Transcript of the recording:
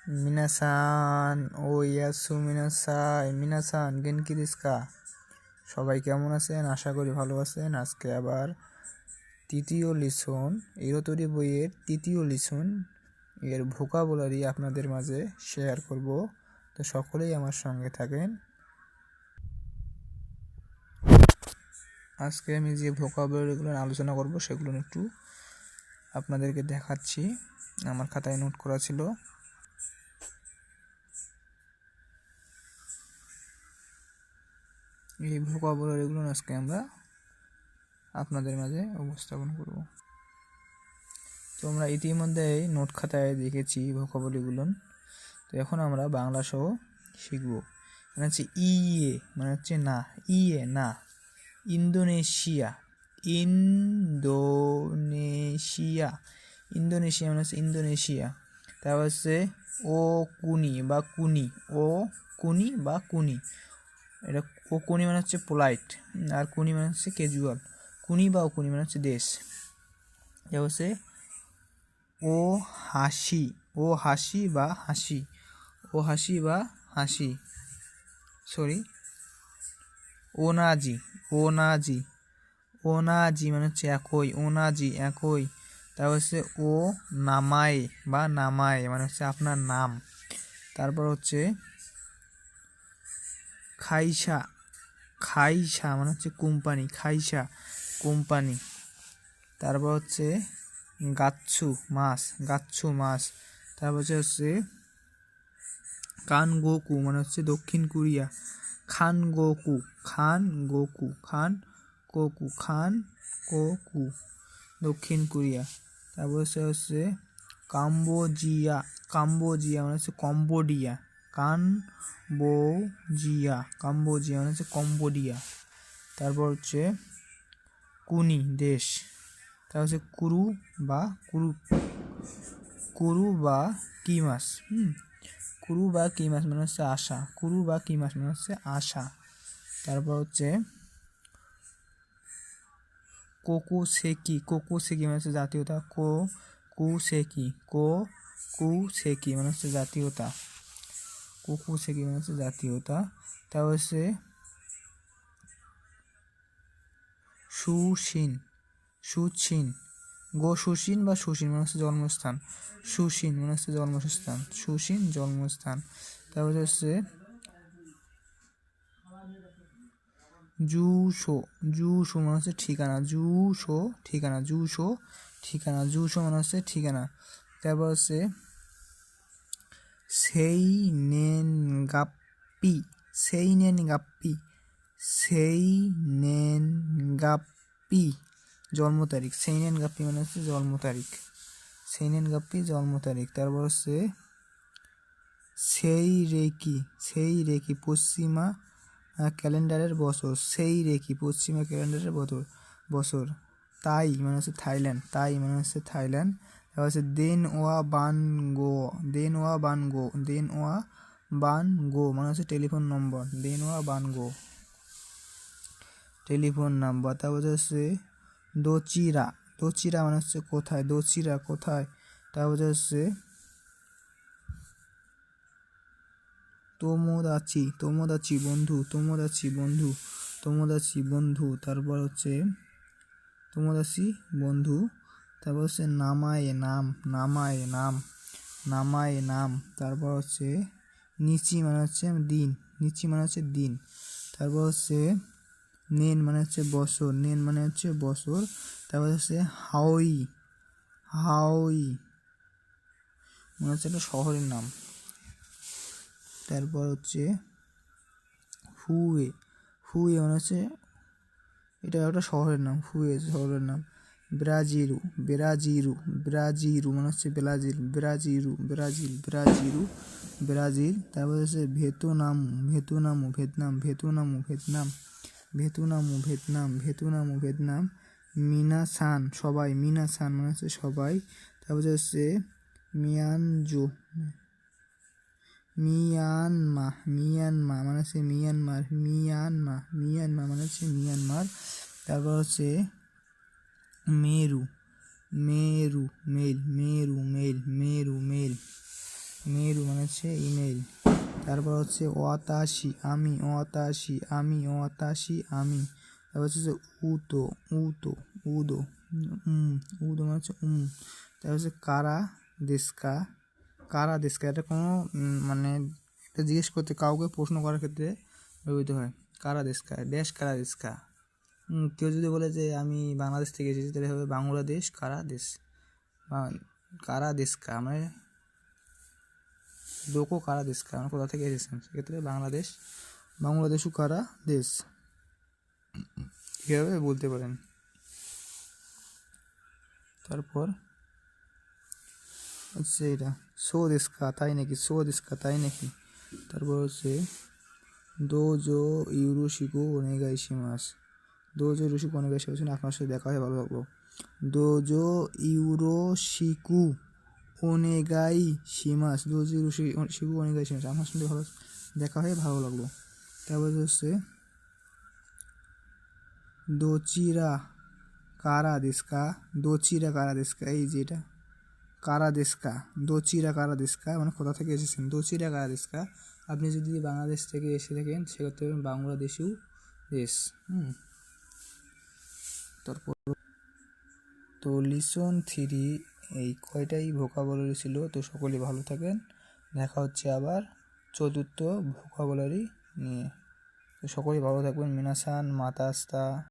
মিনাসান ও Ieyasu মিনাসান গেনকি দেস্কা। সবাই কেমন আছেন? আশা করি ভালো আছেন। আজকে আবার তৃতীয় লিসন, ইরোতরি বইয়ের তৃতীয় লিসন এর ভোকাবুলারি আপনাদের মাঝে শেয়ার করব। তো সকলেই আমার সঙ্গে থাকেন। আজকে আমি যে ভোকাবুলারিগুলো আলোচনা করব সেগুলো একটু আপনাদেরকে দেখাচ্ছি। আমার খাতায় নোট করা ছিল। এই ভোকাবুলারিগুলো আজকে আমরা আপনাদের মাঝে উপস্থাপন করব। তো আমরা ইতিমধ্যেই নোট খাতায় দেখেছি ভোকাবুলারিগুলো। তো এখন আমরা বাংলা সহ শিখব। মানে হচ্ছে ইয়ে, মানে হচ্ছে না, ইয়ে না। ইন্দোনেশিয়া, ইন্দোনেশিয়া, ইন্দোনেশিয়া মানে হচ্ছে ইন্দোনেশিয়া। তারপর হচ্ছে ও কুনি বা কুনি, ও কুনি বা কুনি। এটা ও কুনি মানে হচ্ছে পোলাইট, আর কুনি মানে হচ্ছে ক্যাজুয়াল। কুনি বা ও কুনি মানে হচ্ছে দেশ। এটা হচ্ছে ও হাসি, ও হাসি বা হাসি, ও হাসি বা হাসি, সরি। ওনাজি, ওনাজি, ওনাজি মানে হচ্ছে একই, ওনাজি একই। তারপর হচ্ছে ও নামায় বা নামায় মানে হচ্ছে আপনার নাম। তারপর হচ্ছে খাইসা, খাইসা মানে হচ্ছে কোম্পানি, খাইসা কোম্পানি। তারপর হচ্ছে গাচ্ছু মাছ, গাচ্ছু মাছ। তারপর হচ্ছে কানগোকু মানে হচ্ছে দক্ষিণ কোরিয়া, খান গোকু, খান গোকু, খান কোকু, খান কোকু দক্ষিণ কোরিয়া। তারপর হচ্ছে কাম্বোজিয়া, কাম্বোজিয়া মানে হচ্ছে কম্বোডিয়া, কাম্বোজিয়া, কাম্বোজিয়া মানে হচ্ছে কম্বোডিয়া। তারপর হচ্ছে কুনি দেশ। তারপর হচ্ছে কুরু বা কুরু বা কি মাছ, কুরু বা কি মাছ মানে হচ্ছে আশা, কুরু বা কি মাছ মানে হচ্ছে আশা। তারপর হচ্ছে কোকুসেকি, কোকুসেকি মানে হচ্ছে জাতীয়তা, কোকুসেকি, কোকুসেকি মানে হচ্ছে জাতীয়তা, কোকুসেকি মানে হচ্ছে জাতীয়তা। তারপর হচ্ছে সুশিন, সুচিন, সুশিন বা সুশিন মানে হচ্ছে জন্মস্থান, সুশিন মানে হচ্ছে জন্মস্থান, সুশিন জন্মস্থান। তারপর হচ্ছে জুশো, জুশো মানে হচ্ছে ঠিকানা, জুশো ঠিকানা, জুশো ঠিকানা, জুশো মানে হচ্ছে ঠিকানা। তারপর হচ্ছে সেইনেনগাপ্পি, সেইনেনগাপ্পি, সেইনেনগাপ্পি জন্ম তারিখ, সেইনেনগাপ্পি মানে হচ্ছে জন্ম তারিখ, সেইনেনগাপ্পি জন্ম তারিখ। তারপর হচ্ছে সেইরেকি, সেইরেকি পশ্চিমা ক্যালেন্ডারের বছর, সেইরেকি পশ্চিমা ক্যালেন্ডারের বছর। তাই মানে হচ্ছে থাইল্যান্ড, তাই মানে হচ্ছে থাইল্যান্ড। তারপর হচ্ছে দেন ওয়া বান গো, দেন ওয়া বান গো, দেন ওয়া বান গো মানে হচ্ছে টেলিফোন নম্বর, দেন ওয়া বান গো টেলিফোন নাম্বার। তারপর হচ্ছে দোচিরা, দোচিরা মানে হচ্ছে কোথায়, দোচিরা কোথায়। তারপর হচ্ছে তোমোদাচি, তোমোদাচি বন্ধু, তোমোদাচি বন্ধু, তোমোদাচি বন্ধু। তারপর হচ্ছে তোমোদাচি বন্ধু। তারপর হচ্ছে নামায়ে নাম, নামায়ে নাম, নামায়ে নাম। তারপর হচ্ছে নিচি মানে হচ্ছে দিন, নিচি মানে হচ্ছে দিন। তারপর হচ্ছে নেন মানে হচ্ছে বছর, নেন মানে হচ্ছে বছর। তারপর হচ্ছে হাওই, হাওই মানে হচ্ছে একটা শহরের নাম। তারপর হচ্ছে হুয়ে, হুয়ে মানে হচ্ছে এটা একটা শহরের নাম, হুয়ে শহরের নাম। ব্রাজিরু, ব্রাজিরু, ব্রাজিরু মানে হচ্ছে ব্রাজিল, ব্রাজিরু, ব্রাজিল, ব্রাজিরু, ব্রাজিল। তারপর হচ্ছে ভিয়েতনাম, ভিয়েতনামু, ভিয়েতনাম, ভিয়েতনামু, ভিয়েতনাম, ভিয়েতনামু, ভিয়েতনাম, ভিয়েতনামু, ভিয়েতনাম। মিনাসান সবাই, মিনাসান মানে হচ্ছে সবাই। তারপর হচ্ছে মিয়ানজু, মিয়ানমা, মিয়ানমা মানে হচ্ছে মিয়ানমার, মিয়ানমা, মিয়ানমা মানে হচ্ছে মিয়ানমার। তারপর হচ্ছে মেরু, মেরু মেল, মেরু মেল, মেরু মেল, মেরু মানে হচ্ছে ইমেল। তারপর হচ্ছে অতাশি আমি, অতাশি আমি, অতাশি আমি। তারপর হচ্ছে যে উতো, উতো উদো, উদো মানে হচ্ছে তারপর হচ্ছে কারা দেশকা, কারা দেশকা। এটা কোনো মানে এটা জিজ্ঞেস করতে, কাউকে প্রশ্ন করার ক্ষেত্রে ব্যবহৃত হয়। কারা দেশকা, দেশ কারা দেশকা। কেউ যদি বলে যে আমি বাংলাদেশ থেকে এসেছি, তাহলে হবে বাংলাদেশ কারা দেশ, কারা দেশকা মানে দোকো কারা দেশকা মানে কোথা থেকে এসেছেন, সেক্ষেত্রে বাংলাদেশ, বাংলাদেশও কারা দেশ, এভাবে বলতে পারেন। তারপর হচ্ছে এটা সো দেশকা, তাই নাকি, সো দেশকা তাই নাকি। তারপর হচ্ছে দোজো ইউরোশিকো ওনেগাইশিমাস, দোজো ইউরোশিকো ওনেগাইশিমাস মানে আপনার সাথে দেখা হয়ে ভালো লাগলো। দোজো ইউরোশিকু ওনেগাই শিমাস, দোজো ইউরোশিকু ওনেগাই শিমাস, আপনার সাথে ভালো দেখা হয়ে ভালো লাগলো। তারপর হচ্ছে দোচিরা কারা দেশকা, দোচিরা কারা দেশকা, এই যে এটা কারা দেশকা, দোচিরা কারা দেশকা মানে কোথা থেকে এসেছেন, দোচিরা কারা দেশকা। আপনি যদি বাংলাদেশ থেকে এসে থাকেন, সেক্ষেত্রে বাংলাদেশিও দেশ। তারপর তো লিসন 3 এই কয়টাই ভোকাবুলারি ছিল। তো সকলেই ভালো থাকেন, দেখা হচ্ছে আবার চতুর্থ ভোকাবুলারি নিয়ে। তো সকলেই ভালো থাকবেন। মিনাসান মাতাস্তা।